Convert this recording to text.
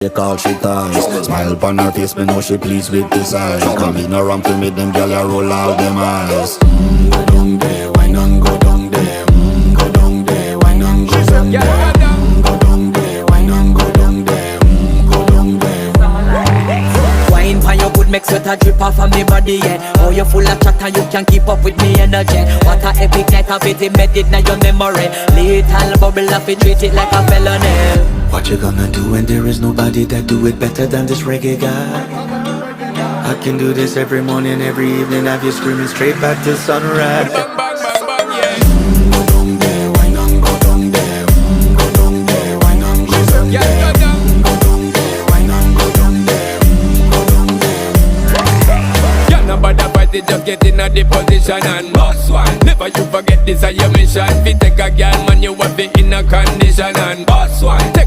They call she ties. Smile upon her face, me know she pleased with this eyes. Come in around to meet them, girl, you roll out them eyes. Go down there, why not go down there? Go down there, why not go down there? Go down there, why not go down there? Go down there. Wine pan your good, make sweat a drip off of me body, yeah. Oh, you full of chatter, you can keep up with me energy. What a epic night of it, embedded in your memory. Little bubble of it, treat it like a felony. What you gonna do when there is nobody that do it better than this reggae guy? I can do this every morning, every evening, have you screaming straight back to sunrise. Bang, bang, bang, bang, yeah. Go down there, why not go down there? Go down there, why not go down there? Yeah, go down. Go down there, why not go down there? Go down there. Yeah, nobody fight it, just get in a the position and boss one. Never you forget this is your mission. If you take a girl, man, you have it in a condition.